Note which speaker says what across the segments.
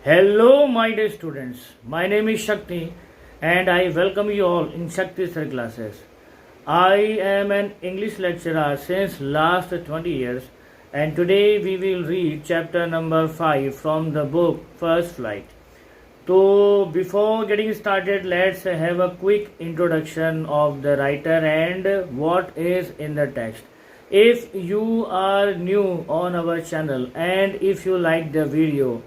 Speaker 1: Hello, my dear students. My name is Shakti, and I welcome you all in Shakti Sir classes. I am an English lecturer since last 20 years, and today we will read chapter number 5 from the book First Flight. So, before getting started, let's have a quick introduction of the writer and what is in the text. If you are new on our channel and if you like the video,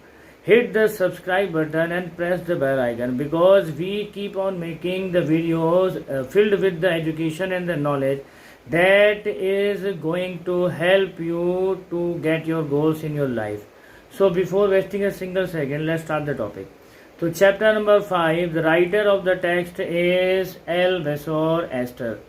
Speaker 1: hit the subscribe button and press the bell icon because we keep on making the videos filled with the education and the knowledge that is going to help you to get your goals in your life. So before wasting a single second, let's start the topic. So chapter number 5, the writer of the text is Elvesor Esther.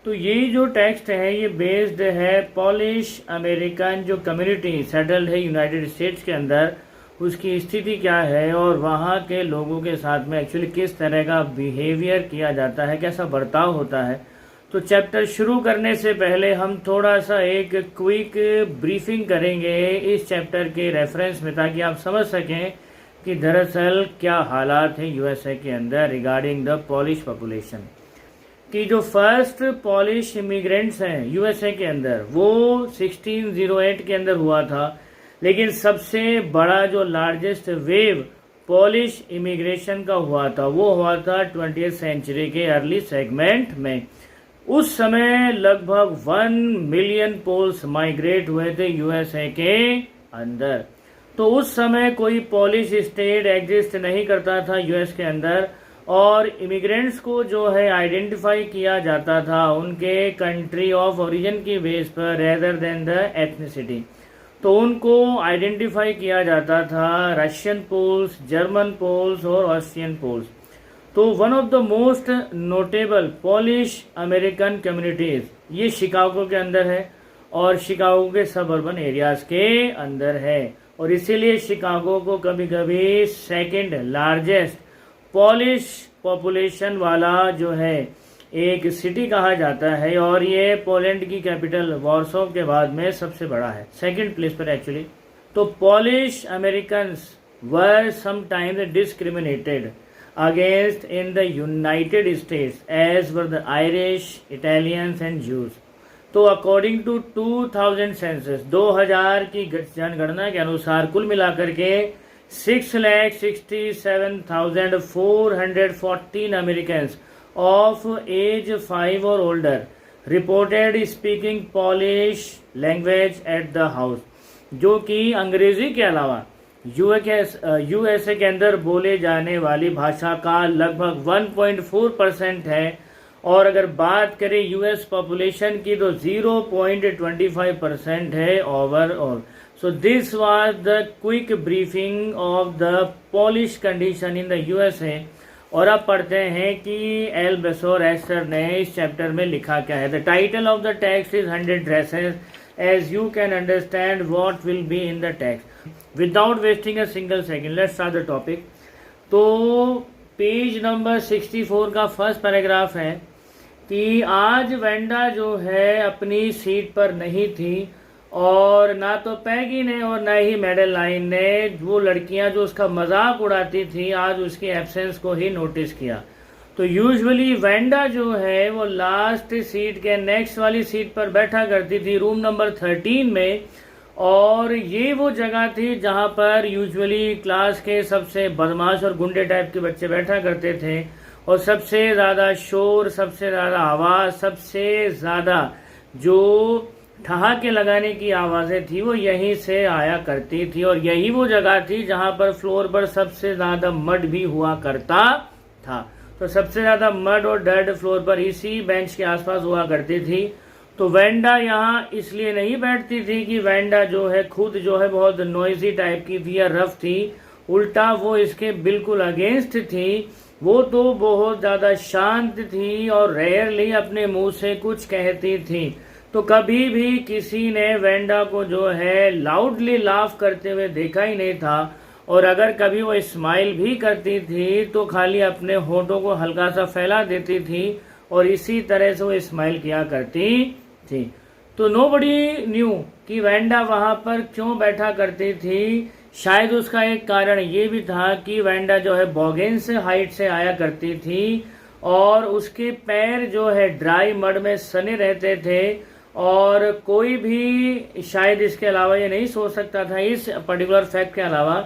Speaker 1: तो ये जो text है ये based है polish American जो community settled है United states के अंदर, उसकी स्थिति क्या है और वहाँ के लोगों के साथ में एक्चुअली किस तरह का बिहेवियर किया जाता है, कैसा बर्ताव होता है। तो चैप्टर शुरू करने से पहले हम थोड़ा सा एक क्विक ब्रीफिंग करेंगे इस चैप्टर के रेफरेंस में, ताकि आप समझ सकें कि दरअसल क्या हालात हैं यूएसए के अंदर रिगार्डिंग द पॉलिश पॉपुलेशन। कि जो फर्स्ट पॉलिश इमिग्रेंट्स हैं यूएसए के अंदर वो 1608 के अंदर हुआ था, लेकिन सबसे बड़ा जो लार्जेस्ट वेव पॉलिश इमिग्रेशन का हुआ था वो हुआ था 20th सेंचुरी के अर्ली सेगमेंट में। उस समय लगभग 1 मिलियन पोल्स माइग्रेट हुए थे यूएसए के अंदर। तो उस समय कोई पॉलिश स्टेट एग्जिस्ट नहीं करता था यूएस के अंदर, और इमिग्रेंट्स को जो है आइडेंटिफाई किया जाता था उनके कंट्री ऑफ ओरिजिन की बेस पर रेदर देन द एथनिसिटी। तो उनको आइडेंटिफाई किया जाता था रशियन पोल्स, जर्मन पोल्स और ऑस्ट्रियन पोल्स। तो one of the most notable polish American communities ये शिकागो के अंदर है और शिकागो के सबअर्बन एरियाज के अंदर है, और इसीलिए शिकागो को कभी कभी सेकेंड लार्जेस्ट पॉलिश पॉपुलेशन वाला जो है एक सिटी कहा जाता है, और ये पोलैंड की कैपिटल वॉर्सो के बाद में सबसे बड़ा है, सेकंड प्लेस पर एक्चुअली। तो Polish Americans were sometimes discriminated against in the United States as were the Irish, Italians and Jews. तो अकॉर्डिंग टू 2000 सेंसस 2000 की जनगणना के अनुसार कुल मिलाकर के 6,67,414 Americans of age 5 or older reported speaking Polish language at the house, जो कि अंग्रेजी के अलावा यूएसए के अंदर बोले जाने वाली भाषा का लगभग 1.4% है, और अगर बात करें यूएस पॉपुलेशन की तो 0.25% है overall. So this was the quick briefing of the Polish condition in the USA। और अब पढ़ते हैं कि एल्वेसोर एस्टर ने इस चैप्टर में लिखा क्या है। The title of the text is 100 dresses, as you can understand what will be in the text. Without wasting a single second, let's start the topic। तो पेज नंबर 64 का फर्स्ट पैराग्राफ है कि आज Wanda जो है अपनी seat पर नहीं थी, और ना तो पैगी ने और ना ही मेडेलाइन ने, वो लड़कियां जो उसका मजाक उड़ाती थी, आज उसकी एब्सेंस को ही नोटिस किया। तो यूजुअली वेंडा जो है वो लास्ट सीट के नेक्स्ट वाली सीट पर बैठा करती थी, रूम नंबर 13 में, और ये वो जगह थी जहां पर यूजुअली क्लास के सबसे बदमाश और गुंडे टाइप के बच्चे बैठा करते थे, और सबसे ज्यादा शोर, सबसे ज्यादा आवाज, सबसे ज्यादा जो ठहाके लगाने की आवाजें थी वो यहीं से आया करती थी, और यही वो जगह थी जहां पर फ्लोर पर सबसे ज्यादा मड भी हुआ करता था। तो सबसे ज्यादा मड और डर्ट फ्लोर पर इसी बेंच के आसपास हुआ करती थी। तो वेंडा यहाँ इसलिए नहीं बैठती थी कि वेंडा जो है खुद जो है बहुत नॉइजी टाइप की थी या रफ थी, उल्टा वो इसके बिल्कुल अगेंस्ट थी। वो तो बहुत ज्यादा शांत थी और रेयरली अपने मुंह से कुछ कहती थी। तो कभी भी किसी ने वेंडा को जो है लाउडली लाफ करते हुए देखा ही नहीं था, और अगर कभी वो स्माइल भी करती थी तो खाली अपने होठों को हल्का सा फैला देती थी, और इसी तरह से वो स्माइल किया करती थी। तो नोबडी न्यू कि वेंडा वहां पर क्यों बैठा करती थी। शायद उसका एक कारण ये भी था कि वेंडा जो है बॉगेंस हाइट से आया करती थी और उसके पैर जो है ड्राई मड में सने रहते थे और कोई भी शायद इसके अलावा ये नहीं सोच सकता था, इस पर्टिकुलर फैक्ट के अलावा,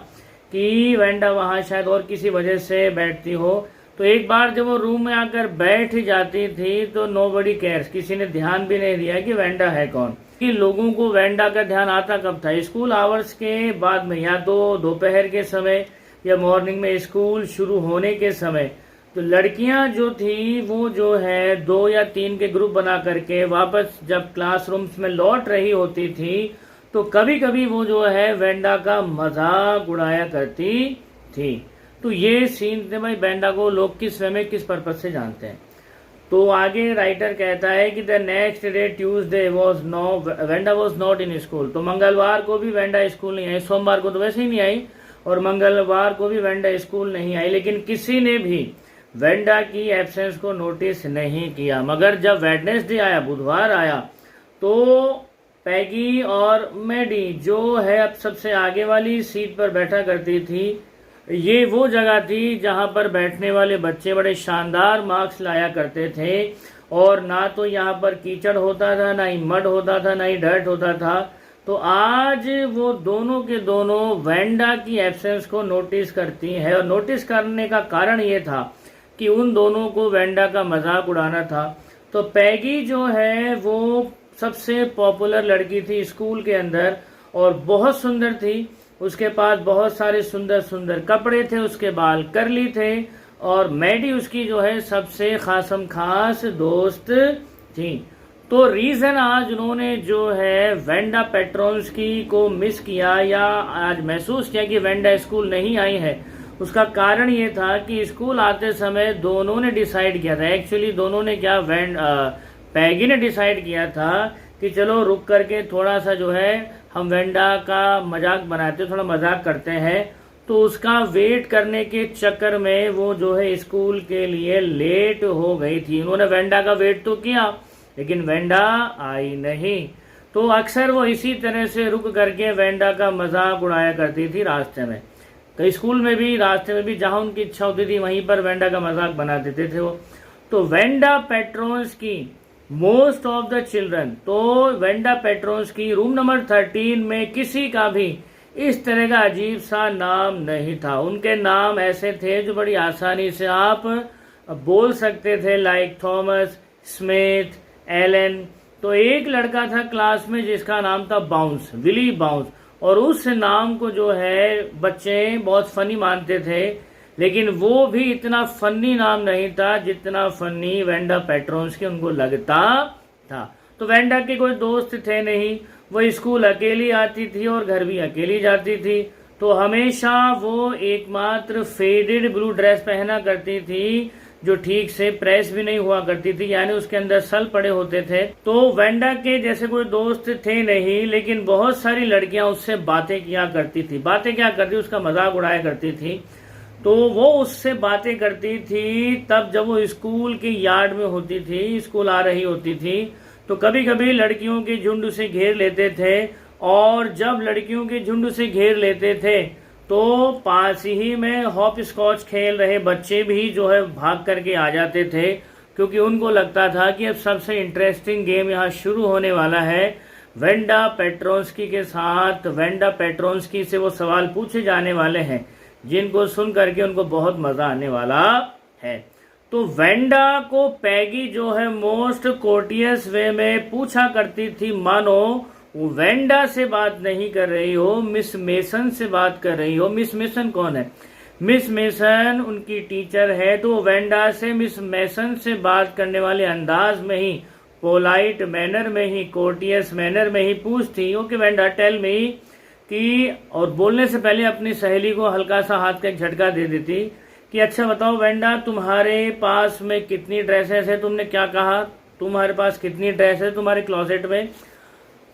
Speaker 1: कि वेंडा वहां शायद और किसी वजह से बैठती हो। तो एक बार जब वो रूम में आकर बैठ जाती थी तो नोबडी केयर्स, किसी ने ध्यान भी नहीं दिया कि वेंडा है कौन। कि लोगों को वेंडा का ध्यान आता कब था? स्कूल आवर्स के बाद में, या तो दोपहर के समय या मॉर्निंग में स्कूल शुरू होने के समय। तो लड़कियां जो थी वो जो है 2 या 3 के ग्रुप बना करके वापस जब क्लासरूम्स में लौट रही होती थी तो कभी कभी वो जो है वेंडा का मजाक उड़ाया करती थी। तो ये सीन थे भाई, वेंडा को लोग किस वे में किस पर्पज से जानते हैं। तो आगे राइटर कहता है कि the next day Tuesday Wanda was not in school. तो मंगलवार को भी वेंडा स्कूल नहीं आई, सोमवार को तो वैसे ही नहीं आई और मंगलवार को भी वेंडा स्कूल नहीं आई, लेकिन किसी ने भी वेंडा की एब्सेंस को नोटिस नहीं किया। मगर जब वेडनेसडे आया, बुधवार आया, तो पैगी और मैडी जो है अब सबसे आगे वाली सीट पर बैठा करती थी। ये वो जगह थी जहां पर बैठने वाले बच्चे बड़े शानदार मार्क्स लाया करते थे और ना तो यहाँ पर कीचड़ होता था, ना ही मड होता था, ना ही डर्ट होता था। तो आज वो दोनों के दोनों वेंडा की एब्सेंस को नोटिस करती है और नोटिस करने का कारण ये था कि उन दोनों को वेंडा का मजाक उड़ाना था। तो पैगी जो है वो सबसे पॉपुलर लड़की थी स्कूल के अंदर और बहुत सुंदर थी। उसके पास बहुत सारे सुंदर सुंदर कपड़े थे, उसके बाल कर्ली थे और मैडी उसकी जो है सबसे खासम खास दोस्त थी। तो रीजन आज उन्होंने जो है वेंडा पेट्रोन्स्की को मिस किया या आज महसूस किया कि वेंडा स्कूल नहीं आई है, उसका कारण ये था कि स्कूल आते समय दोनों ने डिसाइड किया था। एक्चुअली दोनों ने क्या, पैगी ने डिसाइड किया था कि चलो रुक करके थोड़ा सा जो है हम वेंडा का मजाक बनाते, थोड़ा मजाक करते हैं। तो उसका वेट करने के चक्कर में वो जो है स्कूल के लिए लेट हो गई थी। उन्होंने वेंडा का वेट तो किया लेकिन वेंडा आई नहीं। तो अक्सर वो इसी तरह से रुक करके वेंडा का मजाक उड़ाया करती थी रास्ते में। तो स्कूल में भी, रास्ते में भी, जहां उनकी इच्छा होती थी वहीं पर वेंडा का मजाक बना देते थे वो। तो Wanda Petronski most of the children, तो वेंडा पेट्रोन्स्की रूम नंबर 13 में किसी का भी इस तरह का अजीब सा नाम नहीं था। उनके नाम ऐसे थे जो बड़ी आसानी से आप बोल सकते थे, लाइक थॉमस, स्मिथ, एलन। तो एक लड़का था क्लास में जिसका नाम था बाउंस, विली बाउंस, और उस नाम को जो है बच्चे बहुत फनी मानते थे, लेकिन वो भी इतना फनी नाम नहीं था जितना फनी वेंडा पेट्रोन्स्की उनको लगता था। तो वेंडा के कोई दोस्त थे नहीं, वो स्कूल अकेली आती थी और घर भी अकेली जाती थी। तो हमेशा वो एकमात्र फेडेड ब्लू ड्रेस पहना करती थी जो ठीक से प्रेस भी नहीं हुआ करती थी, यानी उसके अंदर सल पड़े होते थे। तो वेंडा के जैसे कोई दोस्त थे नहीं, लेकिन बहुत सारी लड़कियां उससे बातें किया करती थी। बातें क्या करती, उसका मजाक उड़ाया करती थी। तो वो उससे बातें करती थी तब जब वो स्कूल के यार्ड में होती थी, स्कूल आ रही होती थी। तो कभी कभी लड़कियों के झुंड से घेर लेते थे और जब लड़कियों के झुंड से घेर लेते थे तो पास ही में हॉप स्कॉच खेल रहे बच्चे भी जो है भाग करके आ जाते थे, क्योंकि उनको लगता था कि अब सबसे इंटरेस्टिंग गेम यहाँ शुरू होने वाला है। वेंडा पेट्रोन्स्की के साथ वेंडा पेट्रोन्स्की से वो सवाल पूछे जाने वाले हैं जिनको सुन करके उनको बहुत मजा आने वाला है। तो वेंडा को पैगी जो है मोस्ट कोर्टियस वे में पूछा करती थी, मानो वो वेंडा से बात नहीं कर रही हो, मिस मेसन से बात कर रही हो। मिस मेसन कौन है? मिस मेसन उनकी टीचर है। तो वेंडा से मिस मेसन से बात करने वाले अंदाज में ही, पोलाइट मैनर में ही, कोर्टियस मैनर में ही पूछती, ओके वेंडा टेल मी, कि और बोलने से पहले अपनी सहेली को हल्का सा हाथ का एक झटका दे देती कि अच्छा बताओ वेंडा, तुम्हारे पास में कितनी ड्रेसेस है? तुमने क्या कहा, तुम्हारे पास कितनी ड्रेस है तुम्हारे क्लोजेट में?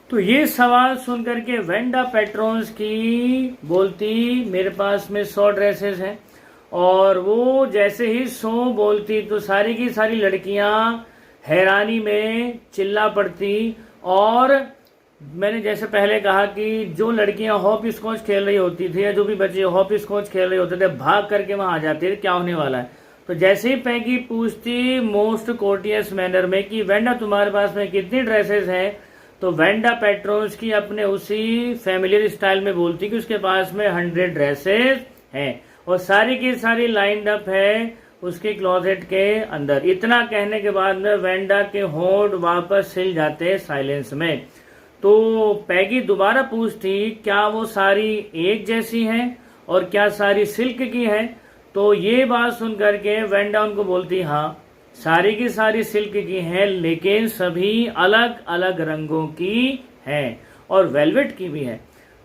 Speaker 1: तो ये सवाल सुन करके वेंडा पेट्रोन्स्की बोलती मेरे पास में 100 ड्रेसेस हैं। और वो जैसे ही 100 बोलती तो सारी की सारी लड़कियां हैरानी में चिल्ला पड़ती और मैंने जैसे पहले कहा कि जो लड़कियां हॉप स्कॉच खेल रही होती थी या जो भी बच्चे हॉप स्कॉच खेल रहे होते थे, भाग करके वहां आ जाते थे क्या होने वाला है। तो जैसे ही पैगी पूछती मोस्ट कोर्टियस मैनर में कि वेंडा तुम्हारे पास में कितनी ड्रेसेस हैं, तो वेंडा पेट्रोन्स की अपने उसी फैमिलियर स्टाइल में बोलती कि उसके पास में 100 ड्रेसेस हैं और सारी की सारी लाइंड अप है उसके क्लोजेट के अंदर। इतना कहने के बाद में वेंडा के होंठ वापस सिल जाते साइलेंस में। तो पैगी दोबारा पूछती क्या वो सारी एक जैसी हैं और क्या सारी सिल्क की हैं। तो ये बात सुन करके वेंडा उनको बोलती हाँ सारी की सारी सिल्क की हैं, लेकिन सभी अलग अलग रंगों की हैं और वेलवेट की भी है।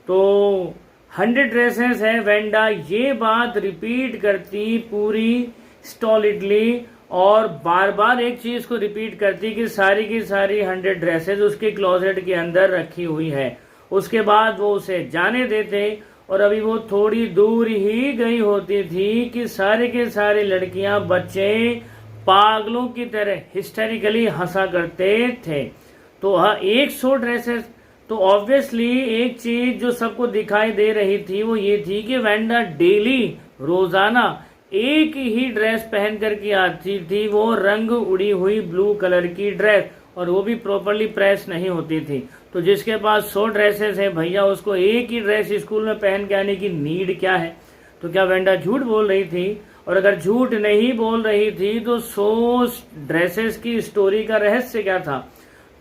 Speaker 1: तो 100 ड्रेसेस है। वेंडा ये बात रिपीट करती पूरी स्टॉलिडली और बार बार एक चीज को रिपीट करती कि सारी की सारी 100 ड्रेसेस उसके क्लोजेट के अंदर रखी हुई है। उसके बाद वो उसे जाने देते और अभी वो थोड़ी दूर ही गई होती थी कि सारे के सारे लड़कियां बच्चे पागलों की तरह हिस्टेरिकली हंसा करते थे। तो 100 ड्रेसेस, तो ऑब्वियसली एक चीज जो सबको दिखाई दे रही थी वो ये थी कि वेंडा डेली रोजाना एक ही ड्रेस पहन कर के आती थी, वो रंग उड़ी हुई ब्लू कलर की ड्रेस, और वो भी प्रॉपरली प्रेस नहीं होती थी। तो जिसके पास 100 ड्रेसेस है भैया उसको एक ही ड्रेस स्कूल में पहन के आने की नीड क्या है। तो क्या वेंडा झूठ बोल रही थी? और अगर झूठ नहीं बोल रही थी तो 100 ड्रेसेस की स्टोरी का रहस्य क्या था?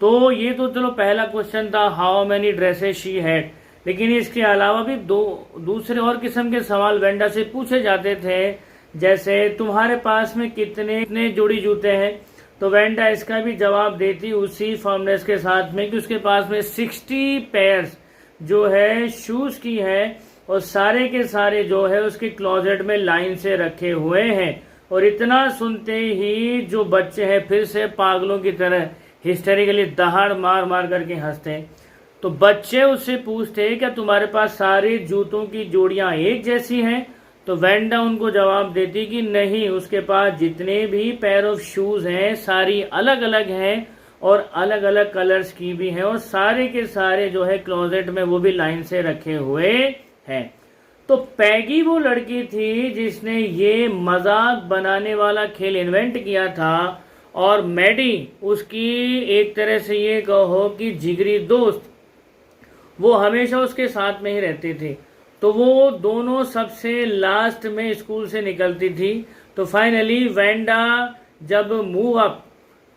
Speaker 1: तो ये तो चलो पहला क्वेश्चन था, how many dresses she had. लेकिन इसके अलावा भी दूसरे और किस्म के सवाल वेंडा से पूछे जाते थे, जैसे तुम्हारे पास में कितने जोड़ी जूते हैं। तो वेंडा इसका भी जवाब देती उसी फॉर्मनेस के साथ में कि उसके पास में 60 पेयर्स जो है शूज की है और सारे के सारे जो है उसके क्लोजेट में लाइन से रखे हुए हैं। और इतना सुनते ही जो बच्चे हैं फिर से पागलों की तरह हिस्टेरिकली दहाड़ मार मार करके हंसते। तो बच्चे उससे पूछते क्या तुम्हारे पास सारे जूतों की जोड़ियां एक जैसी हैं? तो वेंडा उनको जवाब देती कि नहीं, उसके पास जितने भी पेयर ऑफ शूज हैं सारी अलग अलग हैं और अलग अलग कलर्स की भी हैं और सारे के सारे जो है क्लोजेट में वो भी लाइन से रखे हुए हैं। तो पैगी वो लड़की थी जिसने ये मजाक बनाने वाला खेल इन्वेंट किया था और मैडी उसकी एक तरह से ये कहो कि जिगरी दोस्त, वो हमेशा उसके साथ में ही रहती थी। तो वो दोनों सबसे लास्ट में स्कूल से निकलती थी। तो फाइनली वेंडा जब move up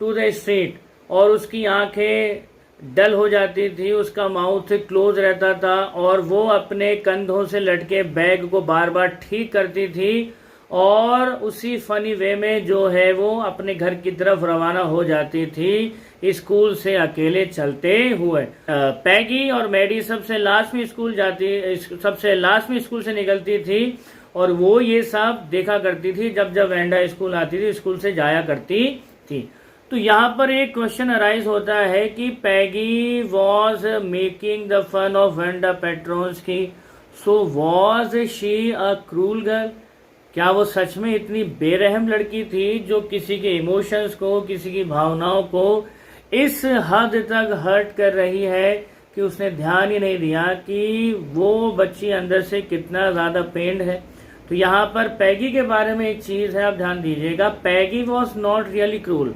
Speaker 1: to the street और उसकी आंखें डल हो जाती थी, उसका माउथ क्लोज रहता था और वो अपने कंधों से लटके बैग को बार बार ठीक करती थी और उसी फनी वे में जो है वो अपने घर की तरफ रवाना हो जाती थी स्कूल से अकेले चलते हुए। पैगी और मैडी सबसे लास्ट में स्कूल से निकलती थी और वो ये सब देखा करती थी जब जब वेंडा स्कूल आती थी, स्कूल से जाया करती थी। तो यहाँ पर एक क्वेश्चन अराइज होता है कि Peggy was making the fun of Wanda Petrons की, so was she a cruel girl? क्या वो सच में इतनी बेरहम लड़की थी जो किसी के इमोशंस को, किसी की भावनाओं को इस हद तक हर्ट कर रही है कि उसने ध्यान ही नहीं दिया कि वो बच्ची अंदर से कितना ज्यादा पेंड है? तो यहाँ पर पैगी के बारे में एक चीज है, आप ध्यान दीजिएगा। पैगी वॉज नॉट रियली क्रूल।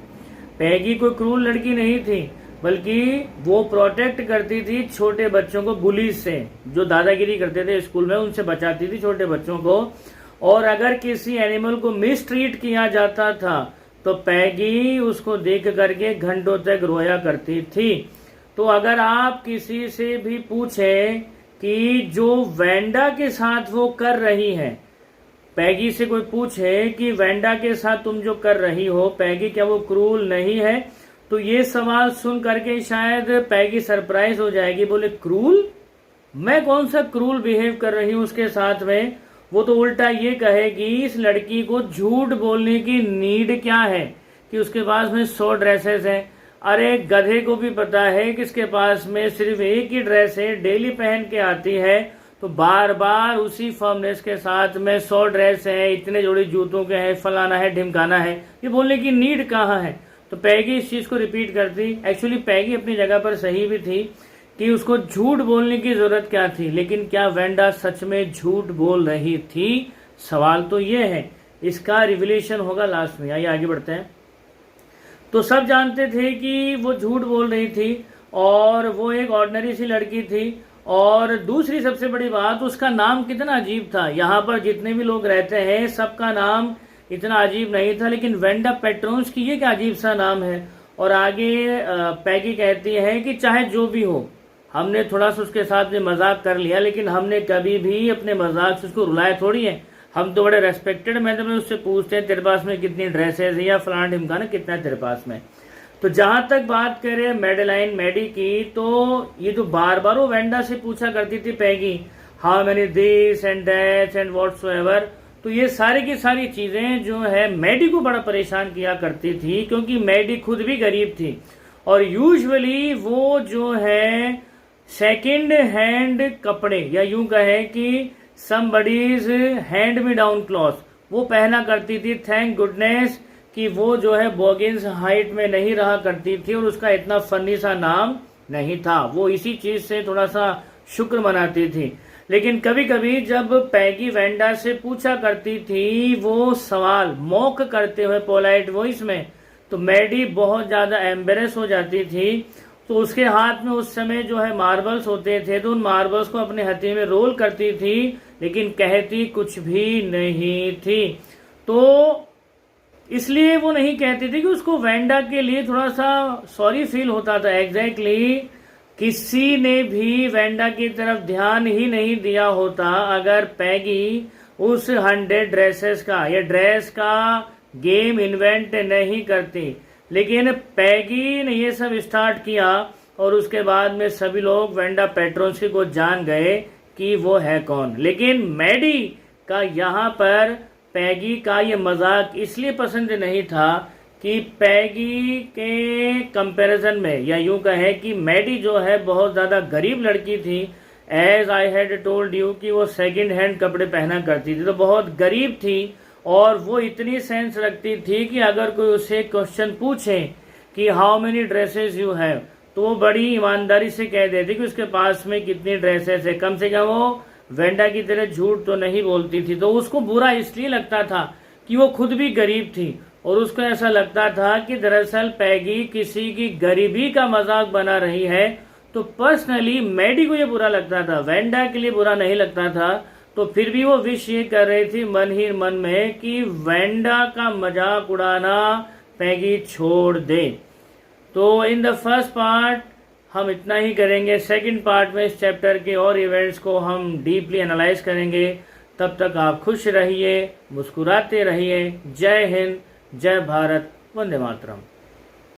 Speaker 1: पैगी कोई क्रूल लड़की नहीं थी, बल्कि वो प्रोटेक्ट करती थी छोटे बच्चों को बुलीज से, जो दादागिरी करते थे स्कूल में, उनसे बचाती थी छोटे बच्चों को। और अगर किसी एनिमल को मिसट्रीट किया जाता था तो पैगी उसको देख करके घंटों तक रोया करती थी। तो अगर आप किसी से भी पूछें कि जो वेंडा के साथ वो कर रही है, पैगी से कोई पूछे कि वेंडा के साथ तुम जो कर रही हो पैगी, क्या वो क्रूल नहीं है? तो ये सवाल सुन करके शायद पैगी सरप्राइज हो जाएगी, बोले क्रूल? मैं कौन सा क्रूल बिहेव कर रही हूं उसके साथ में? वो तो उल्टा ये कहेगी इस लड़की को झूठ बोलने की नीड क्या है कि उसके पास में 100 ड्रेसेस हैं। अरे गधे को भी पता है कि इसके पास में सिर्फ एक ही ड्रेस है, डेली पहन के आती है, तो बार बार उसी फर्मनेस के साथ में 100 ड्रेस है, इतने जोड़ी जूतों के हैं, फलाना है, ढिमकाना है, ये बोलने की नीड कहाँ है? तो पैगी इस चीज को रिपीट करती। एक्चुअली पैगी अपनी जगह पर सही भी थी कि उसको झूठ बोलने की जरूरत क्या थी, लेकिन क्या वेंडा सच में झूठ बोल रही थी? सवाल तो ये है, इसका रिविलेशन होगा लास्ट में। आइए आगे बढ़ते हैं। तो सब जानते थे कि वो झूठ बोल रही थी और वो एक ऑर्डिनरी सी लड़की थी, और दूसरी सबसे बड़ी बात, उसका नाम कितना अजीब था। यहाँ पर जितने भी लोग रहते हैं सबका नाम इतना अजीब नहीं था, लेकिन वेंडा पेट्रोन्स की ये क्या अजीब सा नाम है। और आगे पैगी कहती है कि चाहे जो भी हो, हमने थोड़ा सा उसके साथ में मजाक कर लिया, लेकिन हमने कभी भी अपने मजाक से उसको रुलाया थोड़ी है। हम तो बड़े रेस्पेक्टेड मैनर में उससे पूछते हैं तेरे पास में कितनी ड्रेसेस है, या फलाना ढिमकाना कितना है तेरे पास में। तो जहां तक बात करें मैडी की, तो ये तो बार बार वो वेंडा से पूछा करती थी Peggy, how many this and that and whatsoever. तो ये सारी की सारी चीजें जो है मैडी को बड़ा परेशान किया करती थी, क्योंकि मैडी खुद भी गरीब थी और यूजुअली वो जो है सेकेंड हैंड कपड़े, या यूं कहे कि somebody's hand me down cloth, वो पहना करती थी। थैंक गुडनेस कि वो जो है बॉगिन्स हाइट में नहीं रहा करती थी और उसका इतना फनी सा नाम नहीं था। वो इसी चीज से थोड़ा सा शुक्र मनाती थी। लेकिन कभी कभी जब पैगी वेंडा से पूछा करती थी वो सवाल मॉक करते हुए पोलाइट वॉइस में, तो मैडी बहुत ज्यादा एम्बेरस हो जाती थी। तो उसके हाथ में उस समय जो है मार्बल्स होते थे, तो उन मार्बल्स को अपने हथेली में रोल करती थी, लेकिन कहती कुछ भी नहीं थी। तो इसलिए वो नहीं कहती थी कि उसको वेंडा के लिए थोड़ा सा सॉरी फील होता था। एग्जैक्टली किसी ने भी वेंडा की तरफ ध्यान ही नहीं दिया होता अगर पैगी उस 100 ड्रेसेस का या ड्रेस का गेम इन्वेंट नहीं करती। लेकिन पैगी ने ये सब स्टार्ट किया और उसके बाद में सभी लोग वेंडा पेट्रोन्स्की को जान गए कि वो है कौन। लेकिन मैडी का यहाँ पर पैगी का ये मजाक इसलिए पसंद नहीं था कि पैगी के कंपैरिजन में, या यूं कहे कि मैडी जो है बहुत ज्यादा गरीब लड़की थी। As I had told you कि वो सेकंड हैंड कपड़े पहना करती थी, तो बहुत गरीब थी और वो इतनी सेंस रखती थी कि अगर कोई उसे क्वेश्चन पूछे कि how many dresses you have, तो वो बड़ी ईमानदारी से कह देती कि उसके पास में कितनी ड्रेसेस है। कम से कम वो वेंडा की तरह झूठ तो नहीं बोलती थी। तो उसको बुरा इसलिए लगता था कि वो खुद भी गरीब थी और उसको ऐसा लगता था कि दरअसल पैगी किसी की गरीबी का मजाक बना रही है। तो पर्सनली मैडी को ये बुरा लगता था, वेंडा के लिए बुरा नहीं लगता था। तो फिर भी वो विश ये कर रही थी मन ही मन में कि वेंडा का मजाक उड़ाना पैगी छोड़ दे। तो इन द फर्स्ट पार्ट हम इतना ही करेंगे। सेकंड पार्ट में इस चैप्टर के और इवेंट्स को हम डीपली एनालाइज करेंगे। तब तक आप खुश रहिए, मुस्कुराते रहिए। जय हिंद, जय भारत, वंदे मातरम।